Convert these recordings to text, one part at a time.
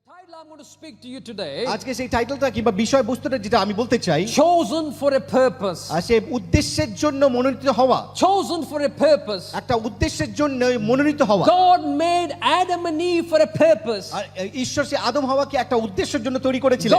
title I'm going to speak to you today, আজকে সেই টাইটেলটা কিংবা বিষয়বস্তুটা যেটা আমি বলতে চাই, chosen for a purpose. সে উদ্দেশ্যের জন্য মনোনীত হওয়া, Chosen for a purpose. একটা উদ্দেশ্যের জন্য মনোনীত হওয়া। God made Adam and Eve for a purpose. আর ঈশ্বর সে আদম হাওয়াকে একটা উদ্দেশ্যের জন্য তৈরি করেছিলেন।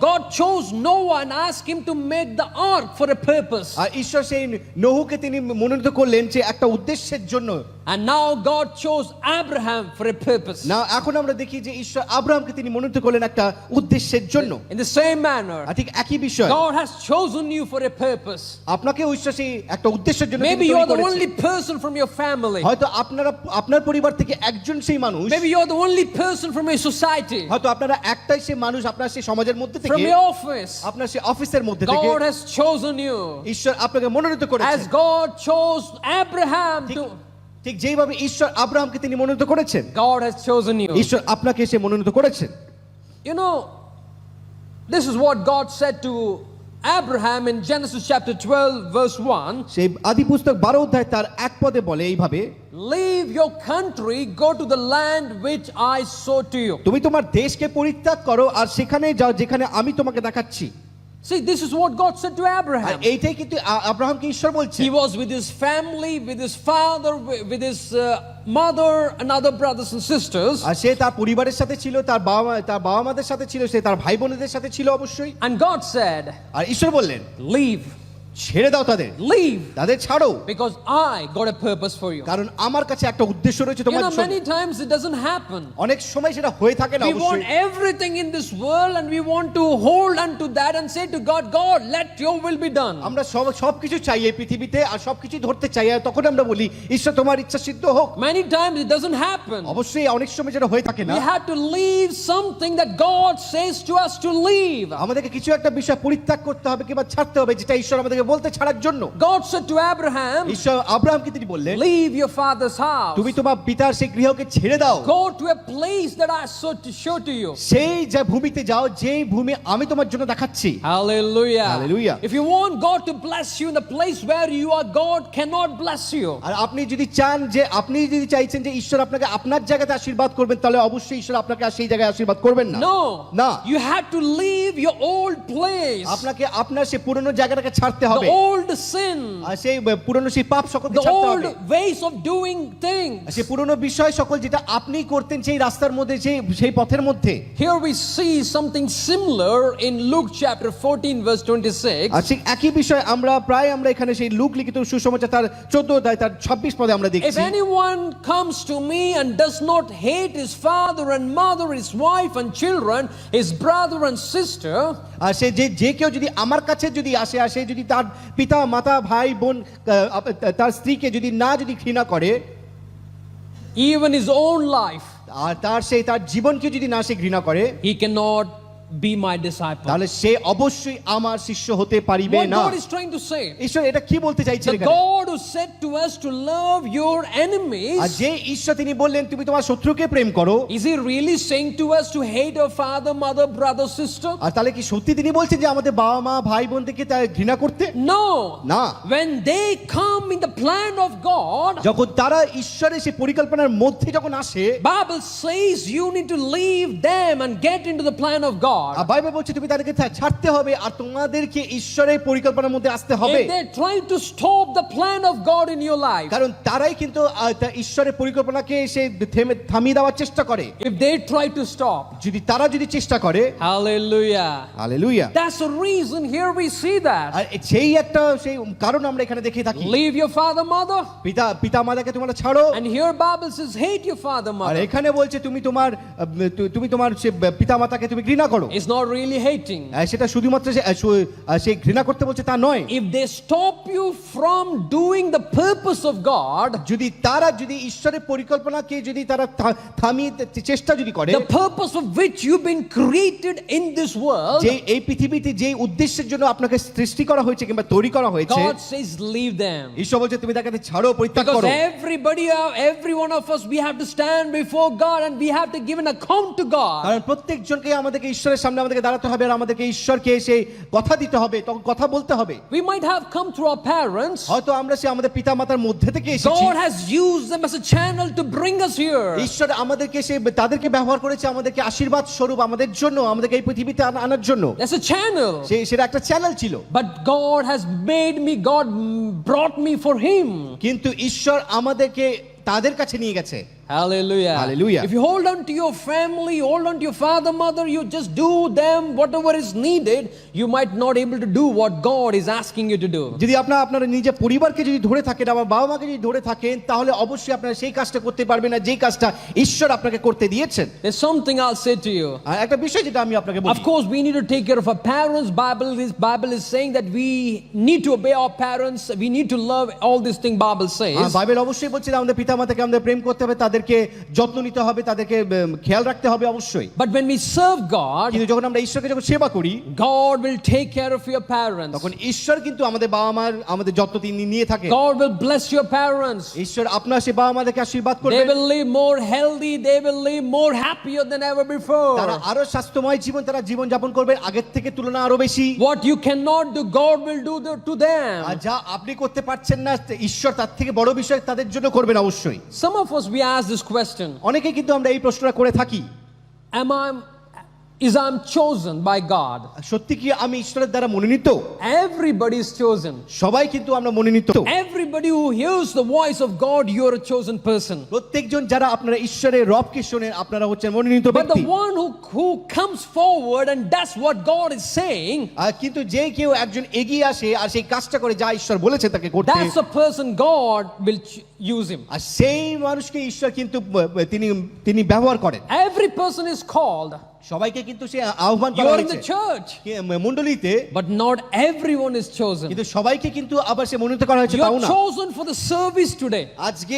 God chose Noah and asked him to make the ark for a purpose. আর ঈশ্বর সেই নোহকে তিনি মনোনীত করলেন যে একটা উদ্দেশ্যের জন্য। And now God chose Abraham for a purpose. না, এখন আমরা দেখি যে ঈশ্বর আব্রাহামকে তিনি মনোনীত করলেন একটা উদ্দেশ্যের জন্য। In the same manner, ঠিক একই বিষয়, God has chosen you for a purpose. আপনাকেও ঈশ্বর সেই একটা উদ্দেশ্যের জন্য Maybe you are the only person from your family. হয়তো আপনার পরিবার থেকে একজন সেই মানুষ। Maybe you are the only person from your society. হয়তো আপনারা একটাই সেই মানুষ আপনার সেই সমাজের মধ্যে থেকে, From your office. আপনার সেই অফিসের মধ্যে থেকে God has chosen you. ঈশ্বর আপনাকে মনোনীত করেছেন। As God chose Abraham to, ঠিক যেভাবে ঈশ্বর আব্রাহামকে তিনি মনোনীত করেছেন, God has chosen you. ঈশ্বর আপনাকে সে মনোনীত করেছেন। You know, this is what God said to Abraham in Genesis chapter 12 verse 1. সেই আদি পুস্তক 12 অধ্যায় তার 1 পদে বলে এইভাবে, Leave your country, go to the land which I show to you. তুমি তোমার দেশকে পরিত্যাগ করো আর সেখানে যাও যেখানে আমি তোমাকে দেখাচ্ছি। See, this is what God said to R Abraham. এইটাই কিন্তু আব্রাহামকে ঈশ্বর বলছেন। He was with his family, with his father, with his mother and other brothers and sisters. আর সে তার পরিবারের সাথে ছিল, তার বাবা মাদের সাথে ছিল, সে তার ভাই বোনেদের সাথে ছিল অবশ্যই। And God said, আর ঈশ্বর বললেন, leave, ছেড়ে দাও তাদের, leave, তাদের ছাড়ো, because I got a purpose for you. কারণ আমার কাছে একটা উদ্দেশ্য রয়েছে You তোমার know, জন্য। many times it doesn't happen. অনেক সময় সেটা হয়ে থাকে না We want অবশ্যই। everything in this world and we want to hold on to that and say to God, God, let your will be done. আমরা সবকিছু চাই এই পৃথিবীতে, আর সবকিছু ধরতে চাই, আর তখন আমরা বলি ঈশ্বর তোমার ইচ্ছা সিদ্ধ হোক। Many times it doesn't happen. অবশ্যই অনেক সময় যেটা হয়ে থাকে না। We have to leave something that God says to us to leave. আমাদেরকে কিছু একটা বিষয় পরিত্যাগ করতে হবে কিংবা ছাড়তে হবে, যেটা ঈশ্বর আমাদেরকে বলতে ছাড়ার জন্য। God said to Abraham, ঈশ্বর আব্রাহামকে তিনি বললেন, leave your father's house. তুমি তোমার পিতার সেই গৃহকে ছেড়ে দাও, Go to a place that I show to you. সেই যে ভূমিতে যাও যেই ভূমি আমি তোমার জন্য দেখাচ্ছি। Hallelujah. Hallelujah. If you want God to bless you in the place where you are, God cannot bless you. আর আপনি যদি চাইছেন যে ঈশ্বর আপনাকে আপনার জায়গাতে আশীর্বাদ করবেন, তাহলে অবশ্যই ঈশ্বর আপনাকে আর সেই জায়গায় আশীর্বাদ করবেন না। No. You have to leave your old place. আপনাকে আপনার সেই পুরনো জায়গাটাকে ছাড়তে হবে। The old sin. আর সেই পুরনো সেই পাপ সকলকে The ছাড়তে old হবে। ways of doing things. সেই পুরনো বিষয় সকল যেটা আপনি করতেন সেই রাস্তার মধ্যে, সেই পথের মধ্যে। Here we see something similar in Luke chapter 14 verse 26. আর ঠিক একই বিষয় আমরা এখানে সেই লুক লিখিত সুসমাচার তার 14 অধ্যায় তার 26 পদে আমরা If দেখছি। anyone comes to me and does not hate his father and mother, his wife and children, his brother and sister, আর সে যে কেউ যদি আমার কাছে যদি আসে যদি তার পিতা মাতা ভাই বোন তার স্ত্রীকে যদি ঘৃণা করে, even his own life, আর তার জীবনকে যদি না সে ঘৃণা করে, he cannot be my disciple. তাহলে সে অবশ্যই আমার শিষ্য হতে পারিবে What না। God is trying to say, ঈশ্বর এটা কি বলতে চাইছেন the এখানে? God who said to us to love your enemies, আর যে ঈশ্বর তিনি বললেন তুমি তোমার শত্রুকে প্রেম করো, is he really saying to us to hate our father, mother, brother, sister? আর তাহলে কি সত্যি তিনি বলছেন যে আমাদের বাবা মা ভাই বোনদেরকে ঘৃণা করতে? No. না। When they come in the plan of God, যখন তারা ঈশ্বরের সেই পরিকল্পনার মধ্যে যখন আসে, Bible says you need to leave them and get into the plan of God. আর বাইবেল বলছে তুমি তাদেরকে ছাড়তে হবে আর তোমাদেরকে ঈশ্বরের পরিকল্পনার মধ্যে আসতে হবে। If they try to stop the plan of God in your life, কারণ তারাই কিন্তু ঈশ্বরের পরিকল্পনাকে সে থামিয়ে দেওয়ার চেষ্টা করে। if they try to stop, তারা যদি চেষ্টা করে, hallelujah, hallelujah, that's the reason here we see that. আর সেই কারণ আমরা এখানে দেখে থাকি। Leave your father, mother, পিতা মাতাকে তোমরা ছাড়ো, and here Bible says hate your father, R mother. এখানে বলছে তুমি তোমার সে পিতা মাতাকে তুমি ঘৃণা করো। It's not really hating. সেটা শুধুমাত্র সে ঘৃণা করতে বলছে তা নয়। If they stop you from doing the purpose of God, যদি ঈশ্বরের পরিকল্পনাকে যদি তারা থামিয়ে চেষ্টা যদি করে, the purpose of which you've been created in this world, যে এই পৃথিবীতে যে উদ্দেশ্যের জন্য আপনাকে সৃষ্টি করা হয়েছে কিংবা তৈরি করা হয়েছে, God says leave them. ঈশ্বর বলছে তুমি তাকে ছাড়ো, পরিত্যাগ Because করো। every one of us, we have to stand before God and we have to give an account to God. কারণ প্রত্যেকজনকে আমাদেরকে ঈশ্বরের ঈশ্বরের সামনে আমাদেরকে দাঁড়াতে হবে আর আমাদেরকে ঈশ্বরকে সেই কথা দিতে হবে, তখন কথা বলতে হবে। We might have come through our parents. হয়তো আমরা সে আমাদের পিতামাতার মধ্যে থেকে এসেছি। God has used them as a channel to bring us here. ঈশ্বর আমাদেরকে সে তাদেরকে ব্যবহার করেছে আমাদেরকে আশীর্বাদ স্বরূপ আমাদের জন্য, আমাদেরকে এই পৃথিবীতে আনার জন্য। That's a channel. সেটা একটা চ্যানেল ছিল। But God has made me, God brought me for Him. কিন্তু ঈশ্বর আমাদেরকে তাদের কাছে নিয়ে গেছে। Hallelujah. Hallelujah. If you hold on to your family, hold on to your father, mother, you just do them whatever is needed, you might not able to do what God is asking you to do. যদি আপনার নিজের পরিবারকে যদি ধরে থাকেন, আমার বাবা মাকে যদি ধরে থাকেন, তাহলে অবশ্যই আপনারা সেই কাজটা করতে পারবেন না যেই কাজটা ঈশ্বর আপনাকে করতে দিয়েছেন। There's something I'll say to you. আর একটা বিষয় যেটা আমি আপনাকে বলি, Of course, we need to take care of our parents. Bible is saying that we need to obey our parents. We need to love all these things. Bible says. Bible অবশ্যই বলছে যে আমাদের পিতামাতাকে আমাদের প্রেম করতে হবে, তাদেরকে যত্ন নিতে হবে, তাদেরকে খেয়াল রাখতে হবে অবশ্যই। But when we serve God, কিন্তু যখন আমরা ঈশ্বরকে যখন সেবা করি, God will take care of your parents. তখন ঈশ্বর কিন্তু আমাদের বাবা মার আমাদের যত্ন তিনি নিয়ে থাকে। God will bless your parents. ঈশ্বর আপনার সে বাবা মাদেরকে আশীর্বাদ করবে। They will live more healthy. They will live more happier than ever before. তারা আরো স্বাস্থ্যময় জীবন তারা জীবন যাপন করবে আগের থেকে তুলনা আরো বেশি। What you cannot do, God will do to them. আর যা আপনি করতে পারছেন না, ঈশ্বর তার থেকে বড় বিষয় তাদের জন্য করবেন অবশ্যই। Some of us, we ask this question. অনেকেই কিন্তু আমরা এই প্রশ্নটা করে থাকি, Is I'm chosen by God? সত্যি কি আমি ঈশ্বরের দ্বারা মনোনীত? Everybody is chosen. সবাই কিন্তু আমরা মনোনীত। Everybody who hears the voice of God, you're a chosen person. প্রত্যেকজন যারা আপনারা ঈশ্বরের রবকে শোনেন, আপনারা হচ্ছেন মনোনীত But ব্যক্তি। the one who comes forward and does what God is saying, কিন্তু যে কেউ একজন এগিয়ে আসে আর সেই কাজটা করে যা ঈশ্বর বলেছে তাকে করতে, that's the person God will use him. আর সেই মানুষকে ঈশ্বর কিন্তু তিনি ব্যবহার করেন। Every person is called. সবাইকে কিন্তু সে আহ্বান করা You're in হয়েছে the church, মণ্ডলীতে, but not everyone is chosen. কিন্তু সবাইকে কিন্তু আবার সে মনোনীত করা হয়েছে তাও You're না। chosen for the service today, আজকে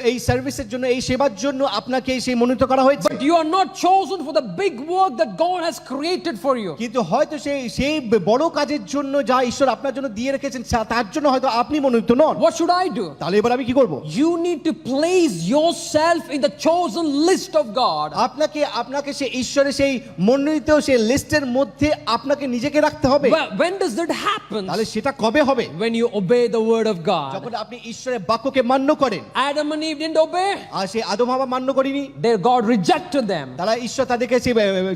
এই সার্ভিসের জন্য, এই সেবার জন্য আপনাকে সেই মনোনীত করা হয়েছে। but you are not chosen for the big work that God has created for you. কিন্তু হয়তো সেই বড় কাজের জন্য যা ঈশ্বর আপনার জন্য দিয়ে রেখেছেন তার জন্য হয়তো আপনি মনোনীত নন। What should I do? তাহলে এবার আমি কি করব? You need to place yourself in the chosen list of God. আপনাকে সেই ঈশ্বরের সেই মনোনীত সেই লিস্টের মধ্যে আপনাকে নিজেকে রাখতে হবে। When does that happen? তাহলে সেটা কবে হবে? When you obey the word of God. যখন আপনি ঈশ্বরের বাক্যকে মান্য করেন। Adam and Eve didn't obey. আর সেই আদম হাওয়া মান্য করেনি। God rejected them. তারা ঈশ্বর তাদেরকে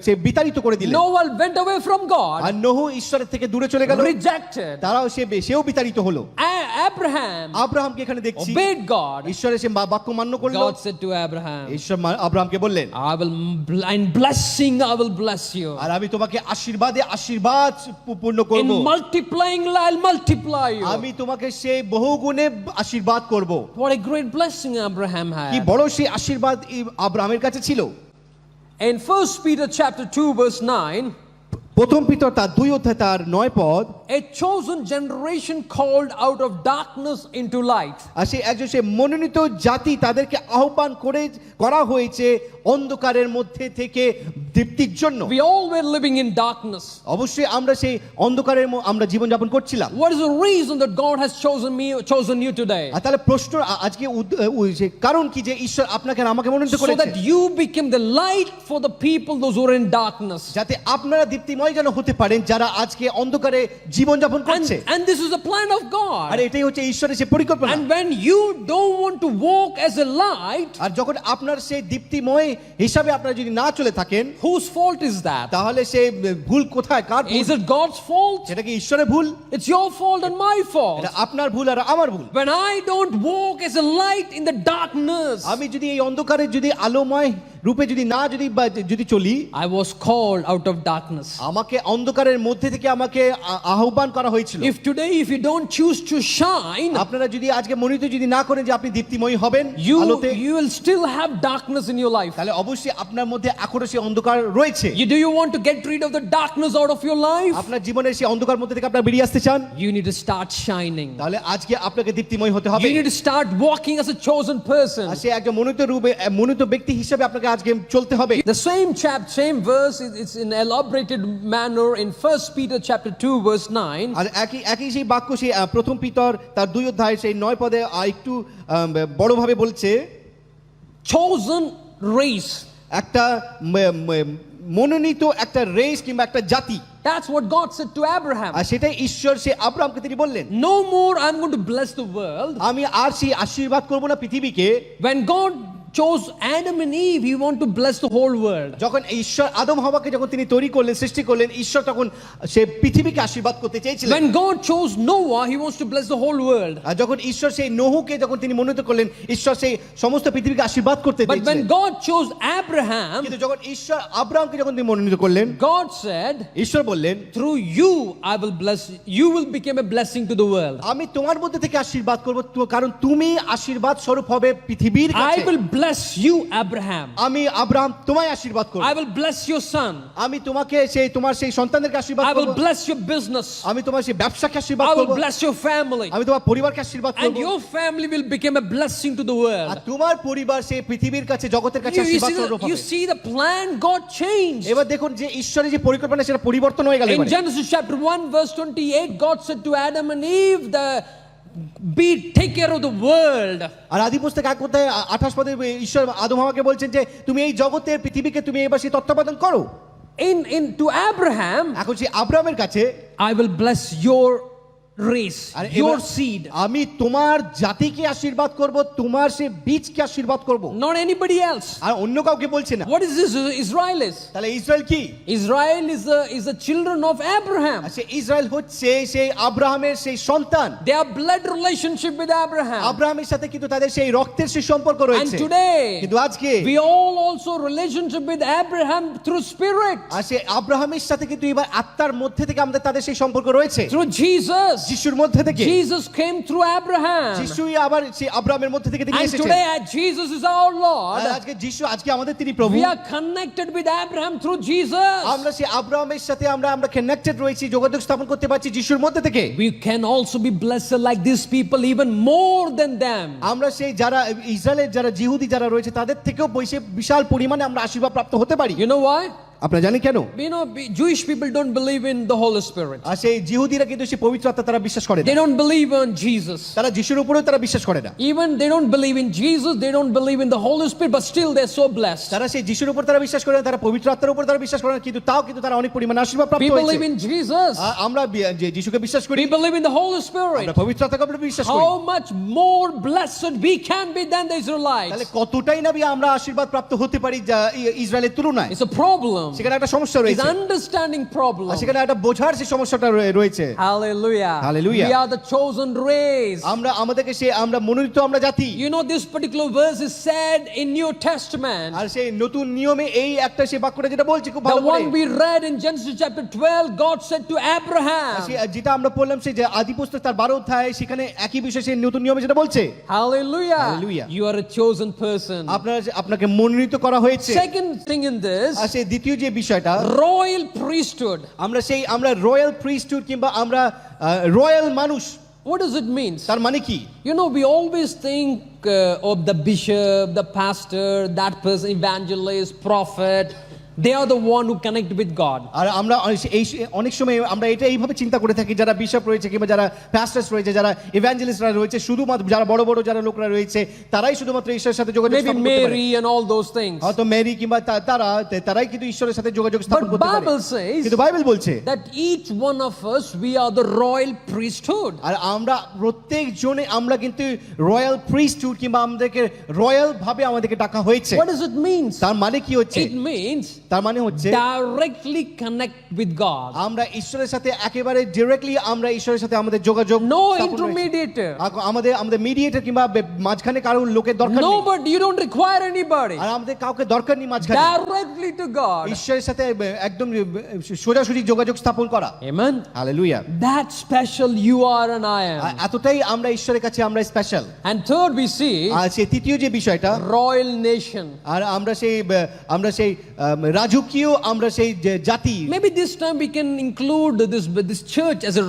সে বিতাড়িত করে দিলেন। Noah went away from God. আর নোহ ঈশ্বরের থেকে দূরে চলে গেল। Rejected. তারাও সেও বিতাড়িত হলো। আব্রাহামকে এখানে দেখছি obeyed God. ঈশ্বরের সে বাক্য মান্য করলো। God said to Abraham, ঈশ্বর আব্রাহামকে বললেন, in blessing I will bless you. আর আমি তোমাকে আশীর্বাদে আশীর্বাদ পূর্ণ করব। In multiplying I'll multiply you. আমি তোমাকে সেই বহুগুণে আশীর্বাদ করব। What a great blessing Abraham had. কি বড় সেই আশীর্বাদ আব্রাহামের কাছে ছিল। In 1 Peter chapter 2 verse 9, প্রথম পিতর তার 2 অধ্যায় তার 9 পদ, a chosen generation called out of darkness into light. আর সে মনোনীত জাতি, তাদেরকে আহ্বান করা হয়েছে অন্ধকারের মধ্যে থেকে দীপ্তির জন্য। We all were living in darkness. অবশ্যই আমরা সেই অন্ধকারের আমরা জীবন যাপন করছিলাম। What is the reason that God has chosen you today? আর তাহলে প্রশ্ন আজকে কারণ কি যে ঈশ্বর আপনাকে আর আমাকে মনোনীত So করেছে, that you become the light for the people those who are in darkness. যাতে আপনারা দীপ্তিময় যেন হতে পারেন যারা আজকে অন্ধকারে জীবন যাপন করছে। And this is the plan of God. আর এটাই হচ্ছে ঈশ্বরের সেই পরিকল্পনা। And when you don't want to walk as a light, আর যখন আপনার সেই দীপ্তিময় হিসাবে আপনারা যদি না চলে থাকেন, whose fault is that? তাহলে সেই ভুল কোথায়, কার ভুল? Is it God's fault? সেটা কি ঈশ্বরের ভুল? It's your fault and my fault. এটা আপনার ভুল আর আমার ভুল। When I don't walk as a light in the darkness, আমি যদি এই অন্ধকারে যদি আলোময় রূপে যদি চলি, I was called out of darkness. আমাকে অন্ধকারের মধ্যে থেকে আমাকে আহ্বান করা হয়েছিল। If you don't choose to shine, আপনারা যদি আজকে মনোনীত যদি না করেন যে আপনি দীপ্তিময় হবেন আলোতে, you will still have darkness in your life. তাহলে অবশ্যই আপনার মধ্যে এখনো সেই অন্ধকার রয়েছে। Do you want to get rid of the darkness out of your life? আপনার জীবনের সেই অন্ধকার মধ্যে থেকে আপনারা বেরিয়ে আসতে চান, You need to start shining. তাহলে আজকে আপনাকে দীপ্তিময় হতে হবে। You need to start walking as a chosen person. আর সে একজন মনোনীত ব্যক্তি হিসেবে আপনাকে আজকে চলতে হবে। The same verse, it's in elaborated manner in 1 Peter chapter 2 verse 9. আর একই সেই বাক্য সেই প্রথম পিতর তার 2 অধ্যায় সেই 9 পদে একটু বড়ভাবে বলছে, Chosen race. একটা মনোনীত একটা রেস কিংবা একটা জাতি, That's what God said to Abraham. আর সেটাই ঈশ্বর সে আব্রাহামকে তিনি বললেন, No more I'm going to bless the world. আমি আর সেই আশীর্বাদ করব না পৃথিবীকে। When God chose Adam and Eve, He wanted to bless the whole world. যখন ঈশ্বর আদম হাওয়াকে যখন তিনি তৈরি করলেন, সৃষ্টি করলেন, ঈশ্বর তখন সে পৃথিবীকে আশীর্বাদ করতে চেয়েছিলেন। When God chose Noah, He wants to bless the whole world. আর যখন ঈশ্বর সেই নোহকে যখন তিনি মনোনীত করলেন, ঈশ্বর সেই সমস্ত পৃথিবীকে আশীর্বাদ করতে But when চেয়েছিলেন। God chose Abraham, কিন্তু যখন ঈশ্বর আব্রাহামকে যখন তিনি মনোনীত করলেন, God said, ঈশ্বর বললেন, through you I will bless, you will become a blessing to the world. আমি তোমার মধ্যে থেকে আশীর্বাদ করব, কারণ তুমি আশীর্বাদ স্বরূপ হবে পৃথিবীর I কাছে। will bless you, Abraham. আমি আব্রাহাম তোমায় আশীর্বাদ করব, I will bless your son. আমি তোমাকে সেই তোমার সেই সন্তানদেরকে আশীর্বাদ I করব, will bless your business. আমি তোমার সেই ব্যবসাকে আশীর্বাদ I করব, will bless your family. আমি তোমার পরিবারকে আশীর্বাদ And করব, your family will become a blessing to the R world. তোমার পরিবার সেই পৃথিবীর কাছে জগতের কাছে You আশীর্বাদ see, স্বরূপ you হবে। see the plan God changed. এবার দেখুন যে ঈশ্বরের যে পরিকল্পনা সেটা পরিবর্তন হয়ে গেল। In Genesis chapter 1 verse 28, God said to Adam and Eve, take care of the world. আর আদি পুস্তক 1 অধ্যায় 28 পদে ঈশ্বর আদম হাওয়াকে বলছেন যে তুমি এই জগতের পৃথিবীকে তুমি এবার সেই তত্ত্বাবধান করো। To Abraham, এখন সেই আব্রাহামের কাছে I will bless your race, R your এবার seed. আমি তোমার জাতিকে আশীর্বাদ করব, তোমার সেই বীজকে আশীর্বাদ করব, Not anybody else. আর অন্য কাউকে বলছে না। What is this? Israelis. তাহলে ইসরায়েল কি? Israel is the children of Abraham. আর সেই ইসরায়েল হচ্ছে সেই আব্রাহামের সেই সন্তান। They have blood relationship with Abraham. আব্রাহামের সাথে কিন্তু তাদের সেই রক্তের সেই সম্পর্ক And রয়েছে। today, কিন্তু আজকে we all also relationship with Abraham through spirit. আর সেই আব্রাহামের সাথে কিন্তু এবার আত্মার মধ্যে থেকে আমাদের তাদের সেই সম্পর্ক রয়েছে। Through Jesus. যিশুর মধ্যে থেকে। Jesus came through Abraham. যিশুই আবার সেই আব্রাহামের মধ্যে থেকে তিনি And এসেছেন। today Jesus is our Lord. আর আজকে যিশু আজকে আমাদের তিনি প্রভু। We are connected with Abraham through Jesus. আমরা সেই আব্রাহামের সাথে আমরা কানেক্টেড রয়েছি, যোগাযোগ স্থাপন করতে পারছি যিশুর মধ্যে থেকে। We can also be blessed like these people, even more than them. আমরা সেই যারা ইসরায়েলের যারা জিহুদি যারা রয়েছে তাদের থেকেও বিশাল পরিমাণে আমরা আশীর্বাদ প্রাপ্ত হতে পারি। You know why? আপনারা জানেন কেন? You know, Jewish people don't believe in the Holy Spirit. আর সেই জিহুদিরা কিন্তু সেই পবিত্র আত্মা তারা বিশ্বাস করে They না। don't believe on Jesus. তারা যিশুর উপরেও তারা বিশ্বাস করে না। Even they don't believe in Jesus, they don't believe in the Holy Spirit, but still they're so blessed. তারা সেই যিশুর উপর তারা বিশ্বাস করে না, তারা পবিত্র আত্মার উপর তারা বিশ্বাস করে না, কিন্তু তাও কিন্তু তারা অনেক পরিমাণে আশীর্বাদ প্রাপ্ত We হয়েছে। believe in Jesus. আমরা যে যিশুকে বিশ্বাস করি, We believe in the Holy আমরা Spirit. পবিত্র আত্মাকে আমরা বিশ্বাস করি। How much more blessed we can be than the তাহলে Israelites? কতটাই না আমরা আশীর্বাদ প্রাপ্ত হতে পারি যা ইসরায়েলের তুলনায়। It's a problem. সেখানে একটা সমস্যা It's রয়েছে, understanding problem. আর সেখানে একটা বোঝার সেই সমস্যাটা রয়েছে। Hallelujah. Hallelujah. We are the chosen race. আমরা আমাদেরকে সেই আমরা মনোনীত আমরা জাতি। You know, this particular verse is said in New Testament. আর সেই নতুন নিয়মে এই একটা সেই বাক্যটা যেটা বলছি খুব The ভালো করে, one we read in Genesis chapter 12, God said to Abraham. যেটা আমরা পড়লাম সেই যে আদি পুস্তক তার 12 অধ্যায়, সেখানে একই বিষয় সেই নতুন নিয়মে যেটা বলছে। Hallelujah. Hallelujah. You are a chosen person. আপনাকে মনোনীত করা হয়েছে। Second thing in this, আর সেই দ্বিতীয় যে বিষয়টা, royal priesthood. আমরা রয়্যাল প্রিস্টহুড কিংবা আমরা রয়্যাল মানুষ। What does it mean? তার মানে কি? You know, we always think of the bishop, the pastor, that person, evangelist, prophet. They are the one who connect with God. আর আমরা এই অনেক সময় আমরা এটা এইভাবে চিন্তা করে থাকি, যারা বিশপ রয়েছে কিংবা যারা পাস্টরস রয়েছে, যারা ইভাঞ্জেলিস্টরা রয়েছে, শুধুমাত্র যারা বড় বড় যারা লোকরা রয়েছে তারাই শুধুমাত্র ঈশ্বরের সাথে যোগাযোগ Maybe স্থাপন করতে পারে। Mary and all those things. হয়তো মেরি কিংবা তারাই কিন্তু ঈশ্বরের সাথে যোগাযোগ স্থাপন But করতে পারে। Bible says কিন্তু বাইবেল বলছে that each one of us, we are the royal priesthood. আর আমরা প্রত্যেক জনে আমরা কিন্তু রয়্যাল প্রিস্টহুড কিংবা আমাদেরকে রয়্যাল ভাবে আমাদেরকে ডাকা হয়েছে। What does it mean? তার মানে কি হচ্ছে? It means তার মানে হচ্ছে directly connect with God. আমরা ঈশ্বরের সাথে একেবারে ডাইরেক্টলি আমরা ঈশ্বরের সাথে আমাদের যোগাযোগ No স্থাপন রয়েছে। intermediator. আমাদের মিডিয়েটর কিংবা মাঝখানে কারো লোকের দরকার নেই। No, but you don't require anybody. আর আমাদের কাউকে দরকার নেই মাঝখানে। Directly to God. ঈশ্বরের সাথে একদম সোজাসুজি যোগাযোগ স্থাপন করা। Amen. Hallelujah. That special you are and I am. এতটাই আমরা ঈশ্বরের কাছে আমরা special. And third we see আর সেই তৃতীয় যে বিষয়টা, royal nation. আর আমরা সেই রাজকীয় আমরা সেই জাতি। Maybe this time we can include this church as a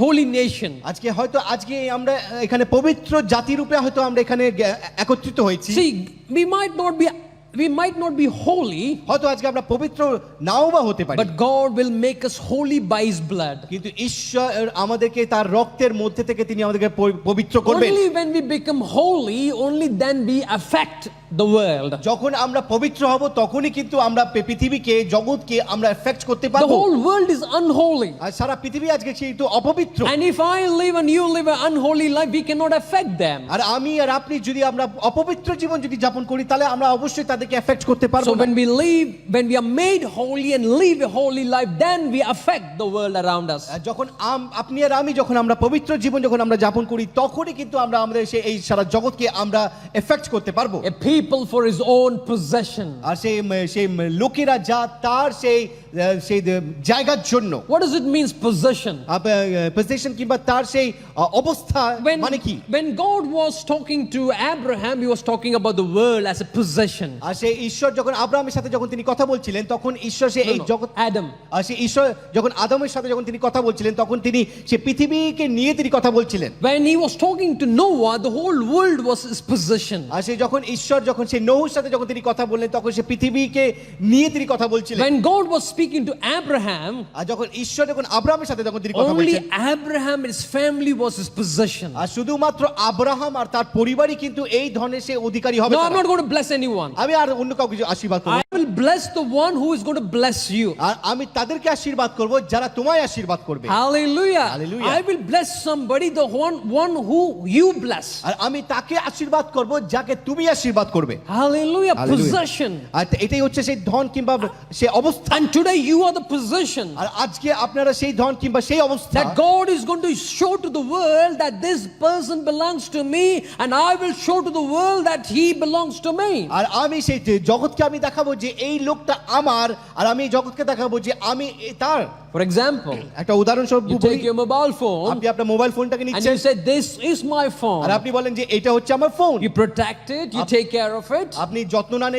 holy nation. আজকে আমরা এখানে পবিত্র জাতি রূপে হয়তো আমরা এখানে একত্রিত হয়েছি। See, we might not be we might not be holy, হয়তো আজকে আমরা পবিত্র নাও বা হতে পারি, but God will make us holy by His blood. কিন্তু ঈশ্বর আমাদেরকে তার রক্তের মধ্যে থেকে তিনি আমাদেরকে পবিত্র করবেন। Only when we become holy, only then we affect the world. যখন আমরা পবিত্র হব তখনই কিন্তু আমরা পৃথিবীকে, জগৎকে আমরা এফেক্ট করতে The পারবো। whole world is unholy. আর সারা পৃথিবী আজকে কিন্তু অপবিত্র, And if I live and you live an unholy life, we cannot affect them. আর আমি আর আপনি যদি আমরা অপবিত্র জীবন যদি যাপন করি তাহলে আমরা অবশ্যই তাদেরকে এফেক্ট করতে পারবো So না। when we are made holy and live a holy life, then we affect the world around us. আর যখন আপনি আর আমি যখন আমরা পবিত্র জীবন যখন আমরা যাপন করি তখনই কিন্তু আমরা আমাদের এই সারা জগৎকে আমরা এফেক্ট করতে পারবো। A people for his own possession. আর সেই লোকেরা যা তার সেই জায়গার জন্য, What does it mean, possession? Position কিংবা তার সেই অবস্থা মানে কি? When God was talking to Abraham, he was talking about the world as a possession. আর সেই ঈশ্বর যখন আব্রাহামের সাথে যখন তিনি কথা বলছিলেন তখন ঈশ্বর এই জগৎ, Adam. আর সেই ঈশ্বর যখন আদমের সাথে যখন তিনি কথা বলছিলেন তখন তিনি সেই পৃথিবীকে নিয়ে তিনি কথা বলছিলেন। When he was talking to Noah, the whole world was his possession. আর সেই যখন ঈশ্বর যখন সেই নোহর সাথে যখন তিনি কথা বললেন তখন সেই পৃথিবীকে নিয়ে তিনি কথা বলছিলেন। When God was speaking to Abraham, আর যখন ঈশ্বর যখন আব্রাহামের সাথে যখন তিনি কথা only বলছেন, Abraham and his family was his possession. আর শুধুমাত্র আব্রাহাম আর তার পরিবারই কিন্তু এই ধনের সে অধিকারী হবে। No, I'm not going to bless anyone. আমি আর অন্য কাউকে আশীর্বাদ করব, I will bless the one who is going to bless you. আর আমি তাদেরকে আশীর্বাদ করব যারা তোমায় আশীর্বাদ করবে। Hallelujah. Hallelujah. I will bless somebody, the one who you bless. আর আমি তাকে আশীর্বাদ করব যাকে তুমি আশীর্বাদ করবে। Hallelujah. Hallelujah. Possession. আর এটাই হচ্ছে সেই ধন কিংবা সেই অবস্থা। And today you are the possession আর আজকে আপনারা সেই ধন কিংবা সেই অবস্থা that God is going to show to the world that this person belongs to me, and I will show to the world that he belongs to me. আর আমি সেই জগৎকে আমি দেখাবো যে এই লোকটা আমার, আর আমি এই জগৎকে দেখাবো যে আমি তার। For example, একটা উদাহরণস্বরূপ you বলি, take your mobile phone আপনি আপনার মোবাইল ফোনটাকে and নিচ্ছেন you say, this is my R phone. আপনি বলেন যে এটা হচ্ছে আমার phone, You protect it, you take care of it. আপনি যত্ন নেন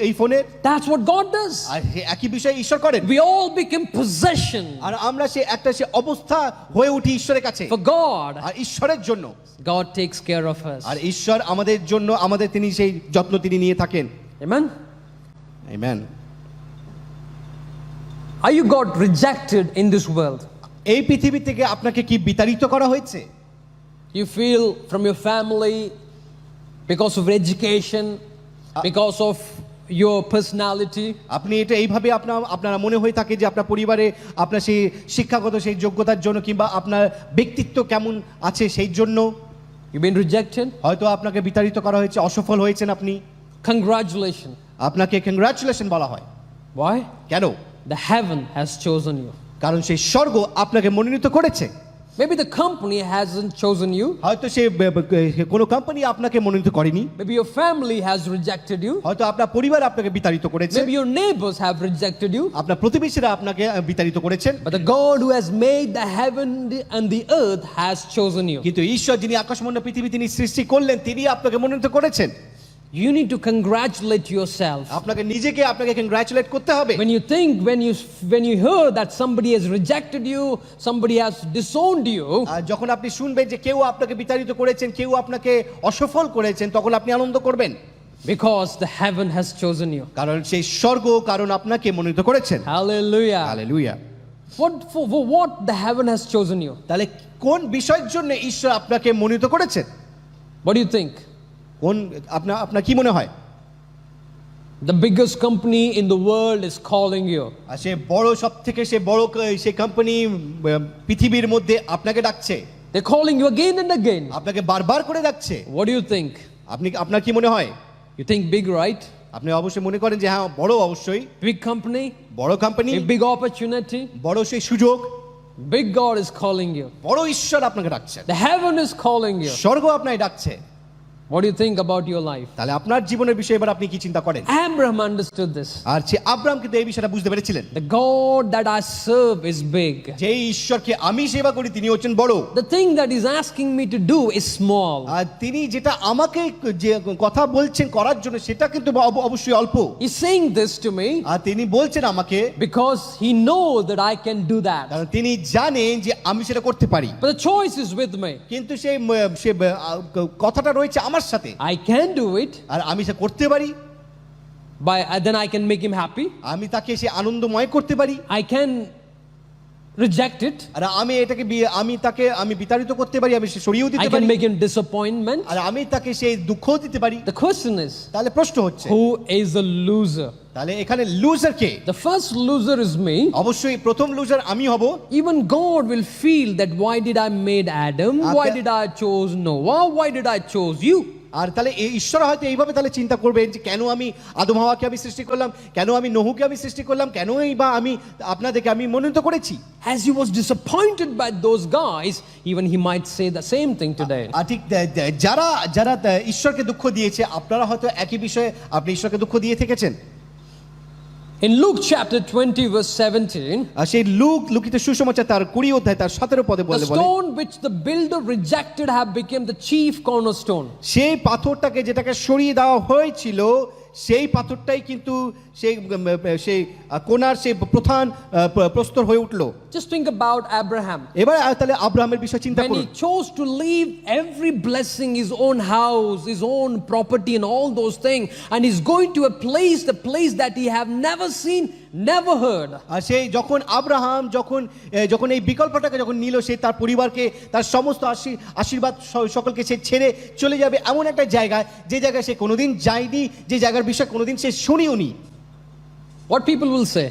এই ফোনের। That's what God does. আর একই বিষয় ঈশ্বর করেন। We all become possession আর আমরা সে একটা সে অবস্থা হয়ে উঠি ঈশ্বরের কাছে, for God. আর ঈশ্বরের জন্য। God takes care of us. আর ঈশ্বর আমাদের জন্য আমাদের তিনি সেই যত্ন তিনি নিয়ে থাকেন। Amen. Amen. Are you got rejected in this world? এই পৃথিবী থেকে আপনাকে কি বিতাড়িত করা হয়েছে? You feel from your family, because of education, because of your personality. আপনি এটা এইভাবে আপনারা মনে হয়ে থাকে যে আপনার পরিবারে আপনার সেই শিক্ষাগত সেই যোগ্যতার জন্য কিংবা আপনার ব্যক্তিত্ব কেমন আছে সেই জন্য You've been rejected. হয়তো আপনাকে বিতাড়িত করা হয়েছে, অসফল হয়েছেন আপনি। Congratulations. আপনাকে কংগ্রাচুলেশন বলা হয়। Why? কেন? The heaven has chosen you. কারণ সেই স্বর্গ আপনাকে মনোনীত করেছে। Maybe the company hasn't chosen you. হয়তো সে কোনো কোম্পানি আপনাকে মনোনীত করেনি। Maybe your family has rejected you. হয়তো আপনার পরিবার আপনাকে বিতাড়িত করেছে। Maybe your neighbors have rejected you. আপনার প্রতিবেশীরা আপনাকে বিতাড়িত করেছেন। But the God who has made the heaven and the earth has chosen you. কিন্তু ঈশ্বর যিনি আকাশমণ্ডল পৃথিবী তিনি সৃষ্টি করলেন তিনি আপনাকে মনোনীত করেছেন। You need to congratulate yourself. আপনাকে নিজেকে আপনাকে কংগ্রাচুলেট করতে হবে। When you think, when you hear that somebody has rejected you, somebody has disowned you, আর যখন আপনি শুনবেন যে কেউ আপনাকে বিতাড়িত করেছেন, কেউ আপনাকে অসফল করেছেন, তখন আপনি আনন্দ করবেন। because the heaven has chosen you. কারণ সেই স্বর্গ কারণ আপনাকে মনোনীত করেছেন। Hallelujah. Hallelujah. For what the heaven has chosen you? তাহলে কোন বিষয়ের জন্য ঈশ্বর আপনাকে মনোনীত করেছেন? What do you think? কোন আপনার কি মনে হয়? The biggest company in the world is calling you. আর সে বড় সবথেকে সে বড় সেই কোম্পানি পৃথিবীর মধ্যে আপনাকে ডাকছে। They're calling you again and again. আপনাকে বারবার করে ডাকছে। What do you think? আপনার কি মনে হয়? You think big, right? আপনি অবশ্যই মনে করেন যে হ্যাঁ বড়, অবশ্যই Big company, বড় কোম্পানি, a big opportunity. বড় সেই সুযোগ, Big God is calling you. বড় ঈশ্বর আপনাকে ডাকছেন। The heaven is calling you. স্বর্গ আপনাকে ডাকছে। What do you think about your life? তাহলে আপনার জীবনের বিষয়ে এবার আপনি কি চিন্তা করেন? Abraham understood this. আর সে আব্রাহাম কিন্তু এই বিষয়টা বুঝতে পেরেছিলেন। The God that I serve is big. যে ঈশ্বরকে আমি সেবা করি তিনি হচ্ছেন বড়। The thing that he's asking me to do is small. আর তিনি যেটা আমাকে যে কথা বলছেন করার জন্য সেটা কিন্তু অবশ্যই অল্প। He's saying this to me আর তিনি বলছেন আমাকে because he knows that I can do that. কারণ তিনি জানেন যে আমি সেটা করতে পারি। But the choice is with me. কিন্তু সেই কথাটা রয়েছে আমার সাথে। I can do it, আর আমি সেটা করতে পারি। then I can make him happy. আমি তাকে সে আনন্দময় করতে পারি, I can reject it. আর আমি এটাকে আমি তাকে আমি বিতাড়িত করতে পারি, আমি সে সরিয়েও I দিতে can পারি, make him disappointment. আর আমি তাকে সেই দুঃখও দিতে পারি। The question is, তাহলে প্রশ্ন হচ্ছে, who is the loser? তাহলে এখানে loser K? The first loser is me. অবশ্যই প্রথম লুজার আমি হব। Even God will feel that why did I made Adam? Why did I chose Noah? Why did I chose you? আর তাহলে এই ঈশ্বর হয়তো এইভাবে তাহলে চিন্তা করবেন যে কেন আমি আদম হাওয়াকে আমি সৃষ্টি করলাম, কেন আমি নহুকে আমি সৃষ্টি করলাম, কেনই বা আমি আপনাদেরকে আমি মনোনীত করেছি। As he was disappointed by those guys, even he might say the same thing today. আর ঠিক যারা যারা ঈশ্বরকে দুঃখ দিয়েছে, আপনারা হয়তো একই বিষয়ে আপনি ঈশ্বরকে দুঃখ দিয়ে থেকেছেন। In Luke chapter 20 verse 17, আর সেই লুকিত সুসমাচার তার 20 অধ্যায় তার 17 পদে the বলে stone which the builder rejected have become the chief cornerstone. সেই পাথরটাকে যেটাকে সরিয়ে দেওয়া হয়েছিল, সেই পাথরটাই কিন্তু সেই কোণার সেই প্রধান প্রস্তর হয়ে উঠলো। Just think about Abraham. এবার তাহলে আব্রাহামের বিষয় চিন্তা When করুন। he chose to leave every blessing, his own house, his own property and all those things, and he's going to a place that he have never seen, never heard. আর সেই যখন Abraham যখন এই বিকল্পটাকে যখন নিল, সে তার পরিবারকে, তার সমস্ত আশীর্বাদ সকলকে সে ছেড়ে চলে যাবে এমন একটা জায়গায়, যে জায়গায় সে কোনোদিন যায়নি, যে জায়গার বিষয় কোনোদিন সে শুনিওনি। What people will say?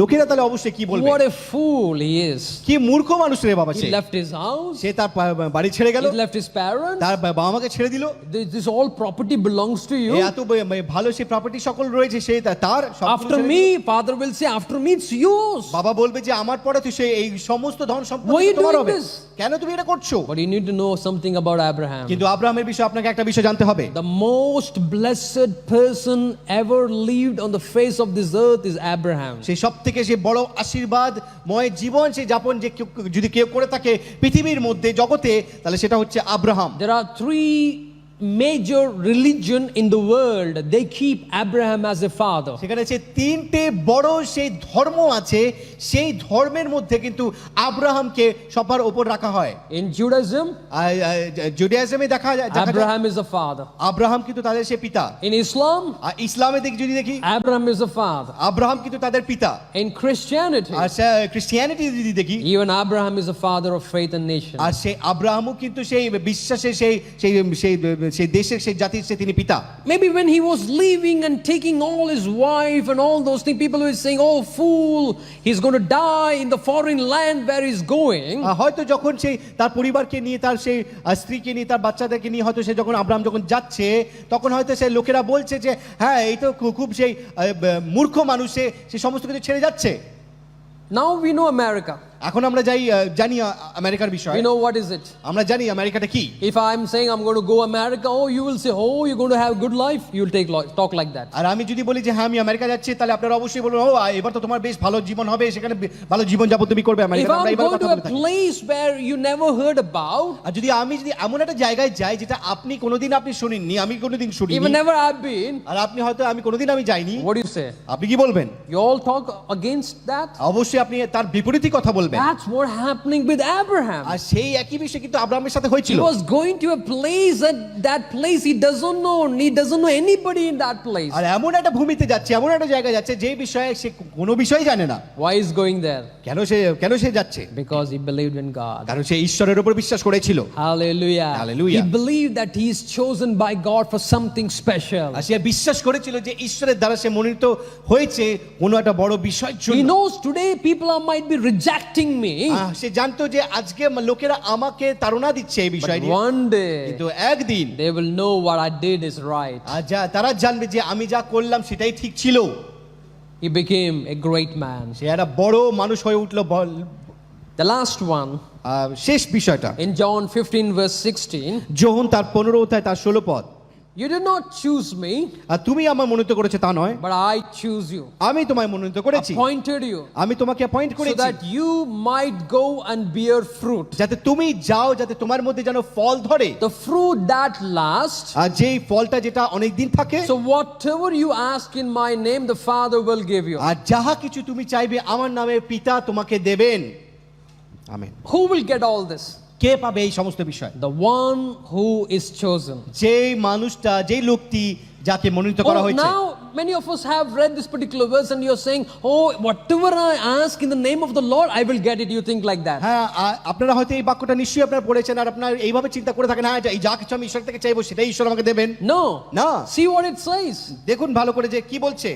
লোকেরা তাহলে অবশ্যই কি বলবে? What a fool he is. কি মূর্খ মানুষ রে বাবা সে। He left his house. সে তার বাড়ি ছেড়ে গেল, He left his parents. তার বাবা মাকে ছেড়ে দিল। This all property belongs to you. এত ভালো সে প্রপার্টি সকল রয়েছে, সে তার সব After me, father will say, after me it's yours. বাবা বলবে যে আমার পরে তো সে এই সমস্ত ধন Why সম্পত্তি you তোমার doing হবে, this? কেন তুমি এটা করছো? But you need to know something about Abraham. কিন্তু আব্রাহামের বিষয়ে আপনাকে একটা বিষয় জানতে হবে। The most blessed person ever lived on the face of this earth is Abraham. সেই সবথেকে যে বড় আশীর্বাদময় জীবন সে যাপন যে যদি কেউ করে থাকে পৃথিবীর মধ্যে জগতে, তাহলে সেটা হচ্ছে Abraham. There are three major religion in the world. They keep Abraham as a father. সেখানে যে তিনটে বড় সেই ধর্ম আছে, সেই ধর্মের মধ্যে কিন্তু আব্রাহামকে সবার উপর রাখা হয়। In Judaism, জুডাইজমে দেখা যায় Abraham is a father. Abraham কিন্তু তাদের সে পিতা। In Islam, আর ইসলামে যদি দেখি Abraham is a father. Abraham কিন্তু তাদের পিতা। In Christianity, আর ক্রিশ্চিয়ানিটি যদি দেখি, even Abraham is a father of faith and nation. আর সেই আব্রাহামও কিন্তু সেই বিশ্বাসে সেই দেশের সেই জাতির সে তিনি পিতা। Maybe when he was leaving and taking all his wife and all those things, people were saying, oh fool, he's going to die in the foreign land where he's going. হয়তো যখন সেই তার পরিবারকে নিয়ে, তার সেই স্ত্রীকে নিয়ে, তার বাচ্চাদেরকে নিয়ে হয়তো সে যখন আব্রাহাম যখন যাচ্ছে, তখন হয়তো সেই লোকেরা বলছে যে হ্যাঁ এই তো খুব সেই মূর্খ মানুষ, সে সমস্ত কিছু ছেড়ে যাচ্ছে। Now we know America. এখন আমরা জানি আমেরিকার বিষয়। We know what is it. আমরা জানি আমেরিকাটা কি। If I'm saying I'm going to go America, oh you will say, oh you're going to have good life, you will talk like that. আর আমি যদি বলি যে হ্যাঁ আমি আমেরিকা যাচ্ছি, তাহলে আপনারা অবশ্যই বলবেন ও এবার তো তোমার বেশ ভালো জীবন হবে, সেখানে ভালো জীবন যাপন তুমি করবে If আমেরিকাতে। আমরা I'm এবার going কথা to a বলতে থাকি। place where you never heard about, আর যদি এমন একটা জায়গায় যাই যেটা আপনি কোনোদিন শুনেননি, আমি কোনোদিন শুনিনি, even never I've been, আর আপনি হয়তো আমি কোনোদিন যাইনি, what do you say? আপনি কি বলবেন? You all talk against that? অবশ্যই আপনি তার বিপরীতই কথা বলবেন। That's what happening with Abraham. আর সেই একই বিষয় কিন্তু আব্রাহামের সাথে He হয়েছিল। was going to a place, that place he doesn't know anybody in that place. আর এমন একটা ভূমিতে যাচ্ছে, এমন একটা জায়গায় যাচ্ছে যে বিষয়ে সে কোনো বিষয়ই জানে না। Why is going there? কেন সে যাচ্ছে? Because he believed in God. কারণ সে ঈশ্বরের উপর বিশ্বাস করেছিল। Hallelujah. Hallelujah. He believed that he is chosen by God for something special. আর সে বিশ্বাস করেছিল যে ঈশ্বরের দ্বারা সে মনোনীত হয়েছে কোনো একটা বড় বিষয়ের He জন্য। knows today people might be rejecting me. সে জানতো যে আজকে লোকেরা আমাকে তাড়না দিচ্ছে এই বিষয় But নিয়ে, one day কিন্তু একদিন they will know what I did is right. তারা জানবে যে আমি যা করলাম সেটাই ঠিক ছিল। He became a great man. সে একটা বড় মানুষ হয়ে উঠলো। The last one, শেষ বিষয়টা in John 15 verse 16, যোহন তার 15 অধ্যায় তার 16 পদ, you did not choose me, আর তুমি আমার মনোনীত করেছো তা নয়, but I choose you, আমি তোমায় মনোনীত করেছি, appointed you, আমি তোমাকে অ্যাপয়েন্ট so করেছি, that you might go and bear fruit. যাতে তুমি যাও, যাতে তোমার মধ্যে যেন ফল ধরে, The fruit that lasts. আর যেই ফলটা যেটা অনেক দিন থাকে। So whatever you ask in my name, the Father will give you. আর যাহা কিছু তুমি চাইবে আমার নামে পিতা তোমাকে দেবেন। Amen. Who will get all this? কে পাবে এই সমস্ত বিষয়? The one who is chosen. যেই মানুষটা, যেই লোকটি যাকে মনোনীত করা Oh, হয়েছে। now many of us have read this particular verse and you're saying, oh, whatever I ask in the name of the Lord, I will get it. You think like that. হ্যাঁ, আপনারা হয়তো এই বাক্যটা নিশ্চয়ই আপনারা পড়েছেন আর আপনারা এইভাবে চিন্তা করে থাকেন, হ্যাঁ এই যা কিছু আমি ঈশ্বর থেকে চাইবো সেটাই ঈশ্বর আমাকে দেবেন। No. না, See what it says. দেখুন ভালো করে যে কি বলছে,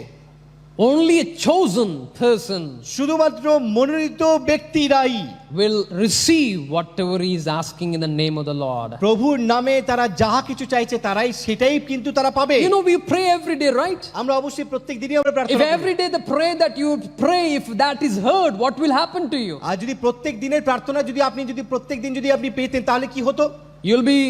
Only a chosen person শুধুমাত্র মনোনীত ব্যক্তিরাই will receive whatever he is asking in the name of the Lord. প্রভুর নামে তারা যাহা কিছু চাইছে তারাই সেটাই কিন্তু তারা পাবে। You know, we pray every day, right? আমরা অবশ্যই প্রত্যেক দিনই আমরা If প্রার্থনা করি। every day the prayer that you pray, if that is heard, what will happen to you? আর যদি প্রত্যেক দিনের প্রার্থনা যদি আপনি প্রত্যেক দিন যদি আপনি পেতেন তাহলে কি হতো? You'll be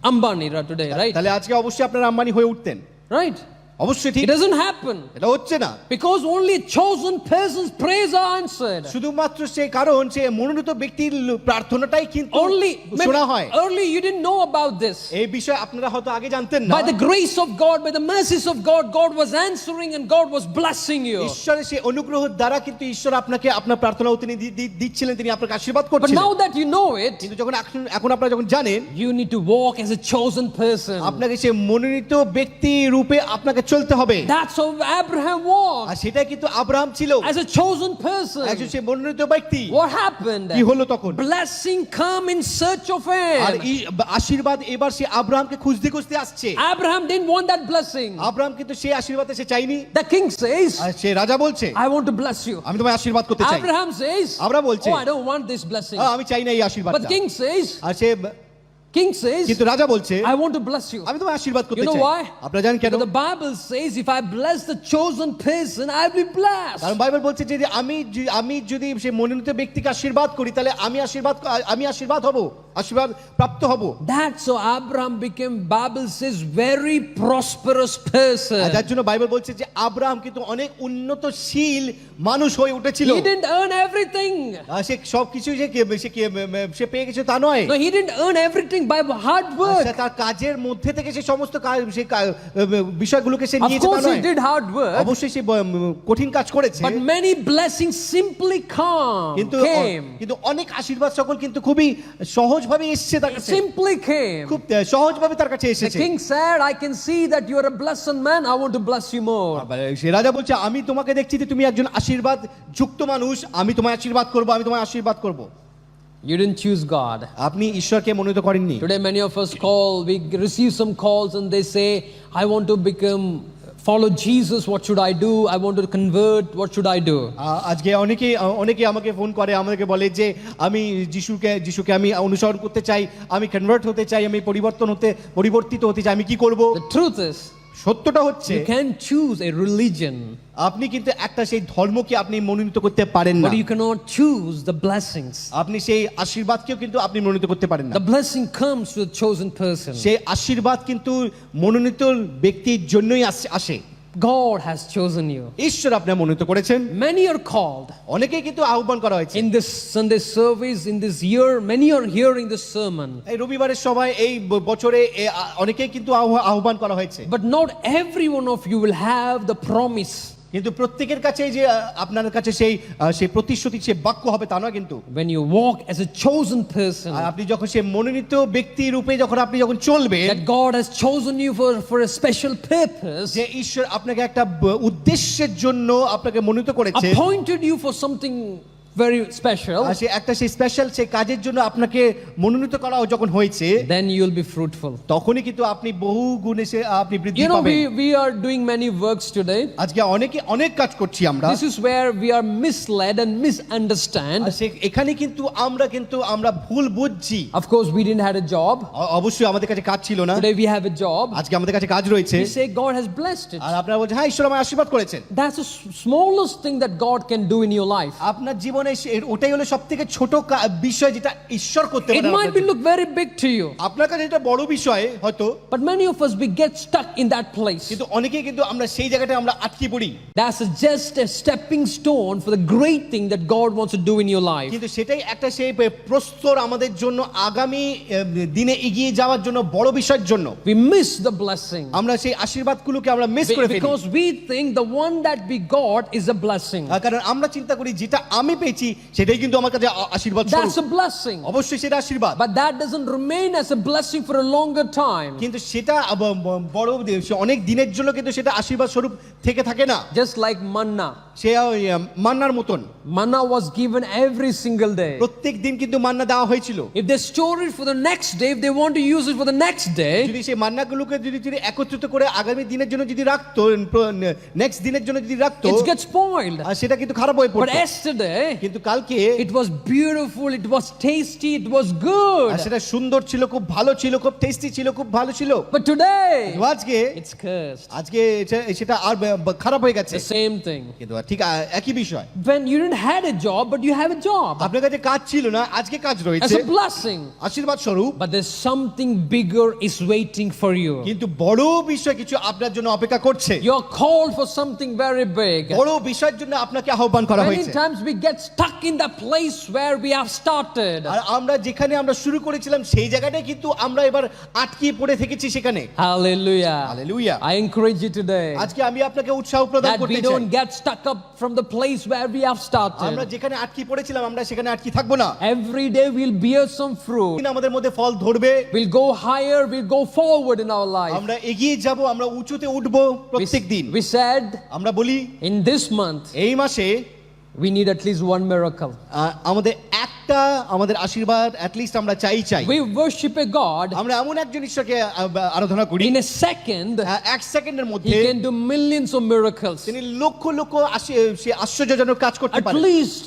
Ambani today, right? তাহলে আজকে অবশ্যই আপনারা আম্বানি হয়ে উঠতেন। Right? অবশ্যই ঠিক, It doesn't happen এটা হচ্ছে না। because only chosen persons' prayers are answered. শুধুমাত্র সেই কারণ সে মনোনীত ব্যক্তির প্রার্থনাটাই কিন্তু Only শোনা হয়। early you didn't know about this. এই বিষয়ে আপনারা হয়তো আগে জানতেন না। By the grace of God, by the mercies of God, God was answering and God was blessing you. ঈশ্বরের সেই অনুগ্রহ দ্বারা কিন্তু ঈশ্বর আপনাকে আপনার প্রার্থনা তিনি দিচ্ছিলেন, তিনি আপনাকে আশীর্বাদ But করছিলেন। now that you know it, কিন্তু যখন এখন আপনারা যখন জানেন, you need to walk as a chosen person. আপনাকে সেই মনোনীত ব্যক্তি রূপে আপনাকে চলতে হবে। That's how Abraham R walked, সেটা কিন্তু আব্রাহাম ছিল, as a chosen person. একজন সেই মনোনীত ব্যক্তি। What happened? কি হলো তখন? Blessing come in search of R him. এই আশীর্বাদ এবার সে আব্রাহামকে খুঁজতে খুঁজতে আসছে। Abraham didn't want that blessing. Abraham কিন্তু সেই আশীর্বাদ সে চাইনি। The king says, আর সে রাজা বলছে, I want to bless you. আমি তোমায় আশীর্বাদ করতে চাই। Abraham says, আব্রাহাম বলছে, oh, I don't want this blessing. আমি চাই না এই But আশীর্বাদটা। king says, আর সে কিন্তু রাজা বলছে, I want to bless you. আমি তোমায় আশীর্বাদ You করতে know চাই। why? আপনারা জানেন কেন? Because the Bible says, if I bless the chosen person, I'll be blessed. কারণ বাইবেল বলছে যে আমি যদি সেই মনোনীত ব্যক্তিকে আশীর্বাদ করি তাহলে আমি আশীর্বাদ হব, আশীর্বাদ প্রাপ্ত হব। That's how Abraham became, Bible says, very prosperous person. যার জন্য বাইবেল বলছে যে আব্রাহাম কিন্তু অনেক উন্নতশীল মানুষ হয়ে উঠেছিল। He didn't earn everything. সে সবকিছু সে পেয়ে গেছে তা নয়। No, he didn't earn everything by hard work. তার কাজের মধ্যে থেকে সে সমস্ত বিষয়গুলোকে সে Of নিয়েছে তা course, he নয়। did hard work. অবশ্যই সে কঠিন কাজ করেছে, But many blessings simply কিন্তু came. অনেক আশীর্বাদ সকল কিন্তু খুবই সহজভাবে এসেছে তার কাছে, Simply came. খুব সহজভাবে তার কাছে The এসেছে। king said, I can see that you are a blessed man. I want to bless you more. সে রাজা বলছে, আমি তোমাকে দেখছি যে তুমি একজন আশীর্বাদ যুক্ত মানুষ, আমি তোমায় আশীর্বাদ করব, আমি তোমায় আশীর্বাদ করব। You didn't choose God. আপনি ঈশ্বরকে মনোনীত করেননি। Today, many of us we receive some calls and they say, I want to follow Jesus. What should I do? I want to convert. What should I do? আজকে অনেকে আমাকে phone করে, আমাকে বলে যে আমি যিশুকে আমি অনুসরণ করতে চাই, আমি কনভার্ট হতে চাই, আমি পরিবর্তিত হতে চাই, আমি কি করব? The truth is, সত্যটা হচ্ছে you can choose a religion, আপনি কিন্তু একটা সেই ধর্মকে আপনি মনোনীত করতে পারেন না, but you cannot choose the blessings. আপনি সেই আশীর্বাদকেও কিন্তু আপনি মনোনীত করতে পারেন না। The blessing comes to the chosen person. সেই আশীর্বাদ কিন্তু মনোনীত ব্যক্তির জন্যই আসে। God has chosen you. ঈশ্বর আপনার মনোনীত করেছেন। Many are called. অনেকেই কিন্তু আহ্বান করা হয়েছে। In this Sunday service, in this year, many are hearing this sermon. এই রবিবারের সময় এই বছরে অনেকেই কিন্তু আহ্বান করা হয়েছে। But not every one of you will have the promise. কিন্তু প্রত্যেকের কাছে যে আপনার কাছে সেই প্রতিশ্রুতি সেই বাক্য হবে তা নয় কিন্তু। When you walk as a chosen person, আপনি যখন সেই মনোনীত ব্যক্তি রূপে আপনি যখন চলবেন, that God has chosen you for a special purpose, যে ঈশ্বর আপনাকে একটা উদ্দেশ্যের জন্য আপনাকে মনোনীত করেছে, appointed you for something very special, আর সেই স্পেশাল সেই কাজের জন্য আপনাকে মনোনীত করা যখন হয়েছে, then you will be fruitful. তখনই কিন্তু আপনি বহু গুণে আপনি বৃদ্ধি You know, পাবেন। we are doing many works today. আজকে অনেক কাজ করছি আমরা। This is where we are misled and misunderstand. এখানে কিন্তু আমরা ভুল বুঝছি। Of course, we didn't have a job. অবশ্যই আমাদের কাছে কাজ ছিল না। Today we have a job. আজকে আমাদের কাছে কাজ রয়েছে। We say God has blessed it. আর আপনারা বলছেন, হ্যাঁ ঈশ্বর আমায় আশীর্বাদ করেছেন। That's the smallest thing that God can do in your life. আপনার জীবনে ওটাই হলো সবথেকে ছোট বিষয় যেটা ঈশ্বর করতে It পারে। might look very big to you, আপনার কাছে এটা বড় বিষয় হয়তো, but many of us we get stuck in that place. কিন্তু অনেকেই কিন্তু আমরা সেই জায়গাটায় আমরা আটকে পড়ি। That's just a stepping stone for the great thing that God wants to do in your life. কিন্তু সেটাই একটা সেই প্রস্তর আমাদের জন্য আগামী দিনে এগিয়ে যাওয়ার জন্য বড় বিষয়ের জন্য। We miss the blessing আমরা সেই আশীর্বাদগুলোকে আমরা মিস করে ফেলি, because we think the one that we got is a blessing. কারণ আমরা চিন্তা করি যেটা আমি পেয়েছি পেয়েছি সেটাই কিন্তু আমার কাছে আশীর্বাদ That's স্বরূপ। a blessing. অবশ্যই সেটা আশীর্বাদ, But that doesn't remain as a blessing for a longer time. কিন্তু সেটা বড় অনেক দিনের জন্য কিন্তু সেটা আশীর্বাদ স্বরূপ থেকে থাকে না। Just like manna. সে ওই মান্নার মতন Manna was given every single day. প্রত্যেক দিন কিন্তু মান্না দেওয়া হয়েছিল। If they store it for the next day, if they want to use it for the next day, যদি সেই মান্নাগুলোকে যদি একত্রিত করে আগামী দিনের জন্য যদি রাখতো, নেক্সট দিনের জন্য যদি রাখতো, it gets spoiled. আর সেটা কিন্তু খারাপ হয়ে But পড়তো। yesterday, কিন্তু কালকে it was beautiful, it was tasty, it was good. আর সেটা সুন্দর ছিল, খুব ভালো ছিল, খুব টেস্টি ছিল, খুব ভালো ছিল। But today, কিন্তু আজকে it's cursed. সেটা আর খারাপ হয়ে গেছে। The same thing. কিন্তু ঠিক একই বিষয়, When you didn't had a job, but you have a job. আপনার কাছে কাজ ছিল না, আজকে কাজ As রয়েছে, a blessing. আশীর্বাদ স্বরূপ। But there's something bigger is waiting for you. কিন্তু বড় বিষয় কিছু আপনার জন্য অপেক্ষা করছে। You're called for something very big. বড় বিষয়ের জন্য আপনাকে আহ্বান করা Many হয়েছে। times we get stuck in the place where we have started. আর আমরা যেখানে আমরা শুরু করেছিলাম সেই জায়গাটায় কিন্তু আমরা এবার আটকে পড়ে থেকেছি সেখানে। Hallelujah. Hallelujah. I encourage you today আজকে আমি আপনাকে উৎসাহ প্রদান that we করতে চাই, don't get stuck up from the place where we have আমরা started. যেখানে আটকে পড়েছিলাম আমরা সেখানে আটকে থাকবো না। Every day we'll bear some fruit. কিন্তু আমাদের মধ্যে ফল ধরবে, We'll go higher, we'll go forward in our life. আমরা এগিয়ে যাব, আমরা উঁচুতে উঠবো প্রত্যেক দিন। We said আমরা বলি in this month এই মাসে we need at least one miracle. আমাদের একটা আমাদের আশীর্বাদ at least আমরা চাই। We worship a God. আমরা এমন একজন ঈশ্বরকে আরাধনা করি, In a second, এক সেকেন্ডের He মধ্যে can do millions of miracles. তিনি লক্ষ লক্ষ সে আশ্চর্যজনক কাজ করতে At পারেন। least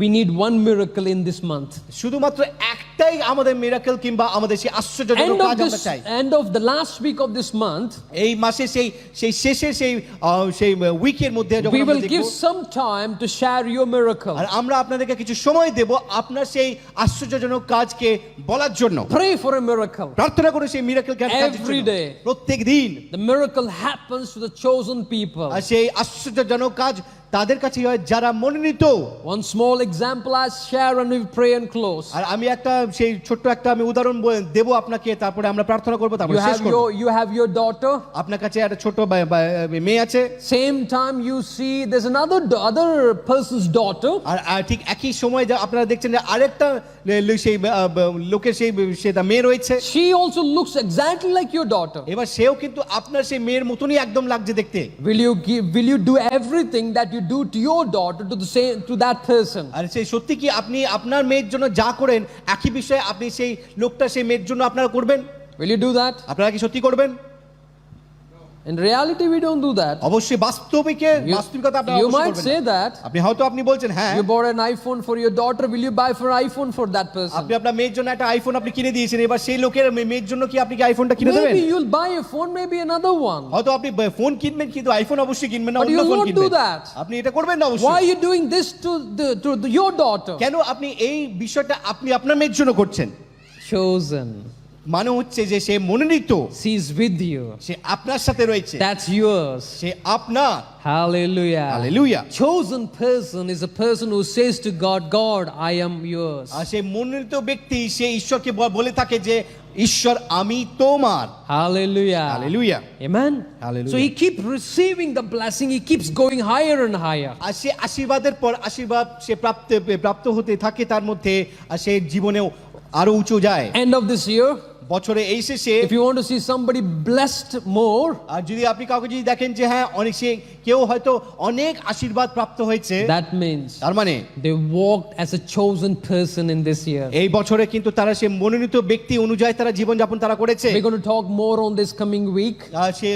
we need one miracle in this month. শুধুমাত্র একটাই আমাদের মিরাকেল কিংবা আমাদের সেই আশ্চর্যজনক কাজ আমরা চাই। End of the last week of this month, এই মাসে সেই শেষে সেই উইকের মধ্যে যখন we আমরা will give দেখব, some time to share your miracle. আর আমরা আপনাদেরকে কিছু সময় দেব আপনার সেই আশ্চর্যজনক কাজকে বলার জন্য। Pray for a miracle. প্রার্থনা করে সেই মিরাকেল কাজের Every জন্য day. প্রত্যেক দিন। The miracle happens to the chosen people. আর সেই আশ্চর্যজনক কাজ তাদের কাছে হয় যারা মনোনীত। One small example I share and we pray and close. আর আমি একটা সেই ছোট্ট একটা আমি উদাহরণ দেব আপনাকে, তারপরে আমরা প্রার্থনা করব, তারপরে শেষ করব। You have your daughter. আপনার কাছে একটা ছোট মেয়ে আছে, Same time you see there's other person's daughter. আর ঠিক একই সময় আপনারা দেখছেন যে আরেকটা সেই লোকের সে তার মেয়ে রয়েছে। She also looks exactly like your daughter. এবার সেও কিন্তু আপনার সেই মেয়ের মতনই একদম লাগছে দেখতে। Will you do everything that you do to your daughter to that person? আর সেই সত্যি কি আপনি আপনার মেয়ের জন্য যা করেন একই বিষয়ে আপনি সেই লোকটা সেই মেয়ের জন্য আপনারা করবেন? Will you do that? আপনারা কি সত্যি করবেন? In reality, we don't do that. অবশ্যই বাস্তবিকতা আপনারা You অবশ্যই might করবেন say না। that. আপনি বলছেন হ্যাঁ, You bought an iPhone for your daughter. Will you buy for iPhone for that person? আপনি আপনার মেয়ের জন্য একটা আইফোন আপনি কিনে দিয়েছেন, এবার সেই লোকের মেয়ের জন্য কি আপনি কি আইফোনটা কিনে দেবেন? Maybe you'll buy a phone, maybe another one. হয়তো আপনি ফোন কিনবেন কিন্তু আইফোন অবশ্যই কিনবেন না, But অন্য you ফোন won't do কিনবেন। that. আপনি এটা করবেন না Why are অবশ্যই। you doing this to your daughter? কেন আপনি এই বিষয়টা আপনি আপনার মেয়ের জন্য করছেন? Chosen. মানে হচ্ছে যে সে মনোনীত, She is with you. সে আপনার সাথে রয়েছে, That's yours. সে আপনার। Hallelujah. Hallelujah. Chosen person is a person who says to God, God, I am yours. আর সেই মনোনীত ব্যক্তি সে ঈশ্বরকে বলে থাকে যে ঈশ্বর আমি তোমার। Hallelujah. Hallelujah. Amen. Hallelujah. So he keeps receiving the blessing. He keeps going higher and higher. আর সে আশীর্বাদের পর আশীর্বাদ সে প্রাপ্ত হতে থাকে তার মধ্যে, আর সে জীবনেও আরো উঁচু যায়। End of this year, বছরে এই শেষে if you want to see somebody blessed more, আর যদি আপনি কাউকে যদি দেখেন যে হ্যাঁ অনেক কেউ হয়তো অনেক আশীর্বাদ প্রাপ্ত হয়েছে, that means তার মানে they walked as a chosen person in this year. এই বছরে কিন্তু তারা সে মনোনীত ব্যক্তি অনুযায়ী তারা জীবনযাপন তারা করেছে। We're going to talk more on this coming week. সে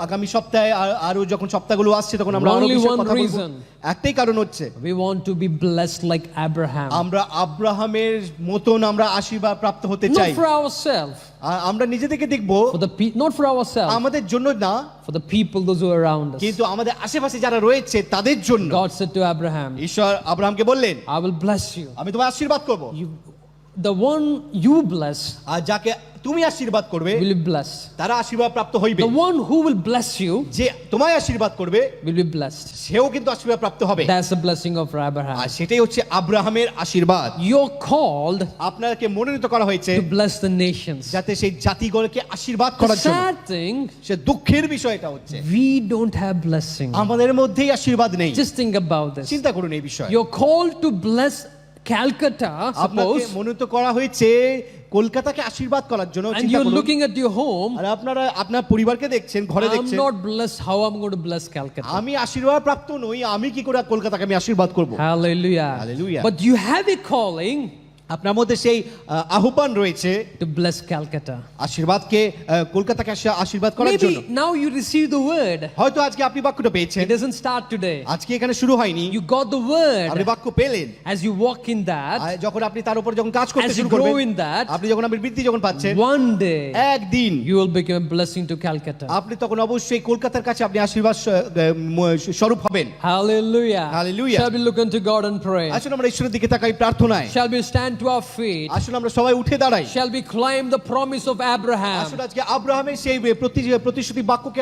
আগামী সপ্তাহে আরো যখন সপ্তাহগুলো আসছে তখন আমরা আরো Only বিষয়ে one কথা বলবো। reason. একটাই কারণ হচ্ছে We want to be blessed like Abraham. আমরা আব্রাহামের মতন আমরা আশীর্বাদ প্রাপ্ত হতে Not চাই। for ourselves, আমরা নিজেদেরকে দেখবো, not for ourselves, আমাদের জন্য না, for the people those who are around us. কিন্তু আমাদের আশেপাশে যারা রয়েছে তাদের জন্য। God said to Abraham, ঈশ্বর আব্রাহামকে বললেন I will bless you. আমি তোমায় আশীর্বাদ করব। the one you bless আর যাকে তুমি আশীর্বাদ করবে will be blessed. তারা আশীর্বাদ প্রাপ্ত হইবে, The one who will bless you যে তোমায় আশীর্বাদ করবে will be blessed. সেও কিন্তু আশীর্বাদ প্রাপ্ত হবে। That's the blessing of Abraham. আর সেটাই হচ্ছে আব্রাহামের আশীর্বাদ। You're called আপনাকে মনোনীত করা হয়েছে to bless the nations. যাতে সেই জাতিগুলোকে আশীর্বাদ The করার জন্য। sad thing, সে দুঃখের বিষয় এটা হচ্ছে we don't have blessing. আমাদের মধ্যেই আশীর্বাদ নেই। Just think about this. চিন্তা করুন এই বিষয়ে। You're called to bless Calcutta, আপনাকে suppose, মনোনীত করা হয়েছে কলকাতাকে আশীর্বাদ করার জন্য। and চিন্তা you're করুন looking at your home. আর আপনারা আপনার পরিবারকে দেখছেন, ঘরে I'm দেখছেন, not blessed. How I'm going to bless Calcutta? আমি আশীর্বাদ প্রাপ্ত নই, আমি কি করে কলকাতাকে আমি আশীর্বাদ করব? Hallelujah. Hallelujah. But you have a calling আপনার মধ্যে সেই আহ্বান রয়েছে to bless Calcutta. আশীর্বাদকে কলকাতাকে আশীর্বাদ করার জন্য। Maybe now you receive the word. হয়তো আজকে আপনি বাক্যটা পেয়েছেন, It doesn't start today. আজকে এখানে শুরু হয়নি, You got the word. আপনি বাক্য পেলেন। As you walk in that, আর যখন আপনি তার উপর যখন কাজ করতে as you শুরু grow করবেন, in that, আপনি যখন আপনি বৃদ্ধি যখন পাচ্ছেন, one day একদিন you will become a blessing to Calcutta. আপনি তখন অবশ্যই কলকাতার কাছে আপনি আশীর্বাদ স্বরূপ হবেন। Hallelujah. Hallelujah. Shall we look unto God and pray? আসুন আমরা ঈশ্বরের দিকে তাকাই প্রার্থনায়। Shall we stand to our feet? আসুন আমরা সবাই উঠে দাঁড়াই। Shall we claim the promise of Abraham? আসুন আজকে আব্রাহামের সেই প্রতিশ্রুতি বাক্যকে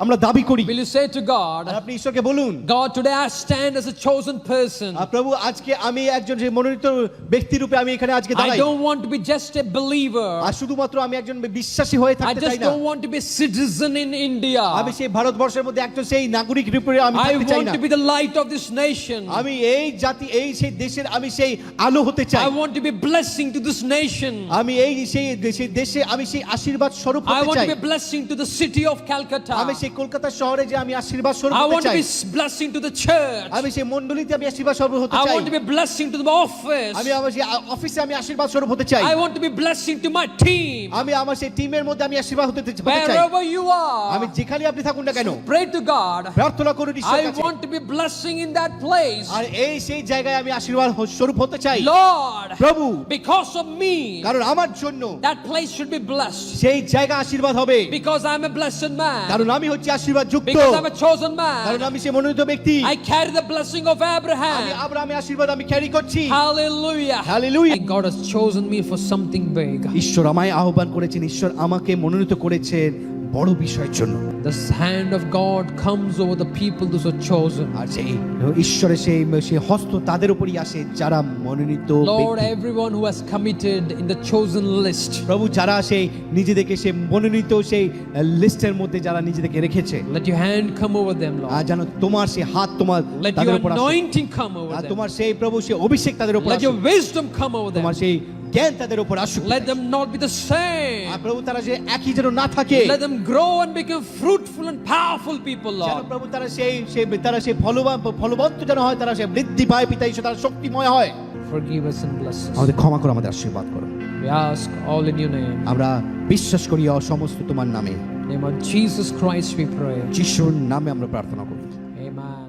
আমরা দাবি করি। Will you say to R God, আপনি ঈশ্বরকে বলুন, God, today I stand as a chosen person. প্রভু আজকে আমি একজন যে মনোনীত ব্যক্তি রূপে আমি এখানে আজকে I দাঁড়াই। don't want to be just a believer. আর শুধুমাত্র আমি একজন বিশ্বাসী হয়ে I থাকতে চাই just না। don't want to be a citizen in India. আমি সেই ভারতবর্ষের মধ্যে একজন সেই নাগরিক রূপে আমি I থাকতে চাই want না। to be the light of this nation. আমি এই জাতি এই সেই দেশের আমি সেই আলো হতে চাই। I want to be a blessing to this nation. আমি এই সেই দেশে আমি সেই আশীর্বাদ স্বরূপ I হতে want চাই। to be a blessing to the city of Calcutta. আমি সেই কলকাতা শহরে যে আমি আশীর্বাদ স্বরূপ I হতে want to চাই। be a blessing to the church. আমি সেই মণ্ডলীতে আমি আশীর্বাদ স্বরূপ হতে I চাই। want to be a blessing to the office. আমি আমার সেই অফিসে আমি আশীর্বাদ স্বরূপ হতে চাই। I want to be a blessing to my team. আমি আমার সেই টিমের মধ্যে আমি আশীর্বাদ হতে চাই। Wherever you আমি are, যেখানে আপনি থাকুন না কেন pray to God. প্রার্থনা করুন ঈশ্বরের I কাছে। want to be blessing in that place. আর এই সেই জায়গায় আমি আশীর্বাদ স্বরূপ হতে চাই। Lord, প্রভু because of me, কারণ আমার জন্য that place should be blessed. সেই জায়গা আশীর্বাদ হবে। Because I'm a blessed man. কারণ আমি হচ্ছি আশীর্বাদ যুক্ত। Because I'm a chosen কারণ man. আমি সেই মনোনীত ব্যক্তি। I carry the blessing of আমি Abraham. আব্রাহামের আশীর্বাদ আমি ক্যারি করছি। Hallelujah. Hallelujah. God has chosen me for something big. ঈশ্বর আমায় আহ্বান করেছেন, ঈশ্বর আমাকে মনোনীত করেছেন বড় বিষয়ের জন্য। The hand of God comes over the people those are chosen. আর সেই ঈশ্বরের সেই হস্ত তাদের উপরই আসে যারা মনোনীত Lord, ব্যক্তি। everyone who has committed in the chosen list, প্রভু যারা সেই নিজেদেরকে সেই মনোনীত সেই লিস্টের মধ্যে যারা নিজেদেরকে রেখেছে, let your hand come over them, R Lord. যেন তোমার সেই হাত তোমার Let তাদের your উপর আসে। anointing come over আর them. তোমার সেই প্রভু সেই অভিষেক তাদের উপর Let আসে। your wisdom come over তোমার them. সেই জ্ঞান তাদের উপর আসুক। Let them not be the R same. প্রভু তারা যে একই যেন না থাকে। Let them grow and become fruitful and powerful people, যেন Lord. প্রভু তারা সেই ফলবন্ত যেন হয়, তারা সেই বৃদ্ধি পায়, পিতা ঈশ্বর তারা শক্তিময় হয়। Forgive us and bless us. আমাদের ক্ষমা করো, আমাদের আশীর্বাদ করো। We ask all in your name. আমরা বিশ্বাস করি সমস্ত তোমার নামে। In the name of Jesus Christ we pray. যিশুর নামে আমরা প্রার্থনা করি। Amen.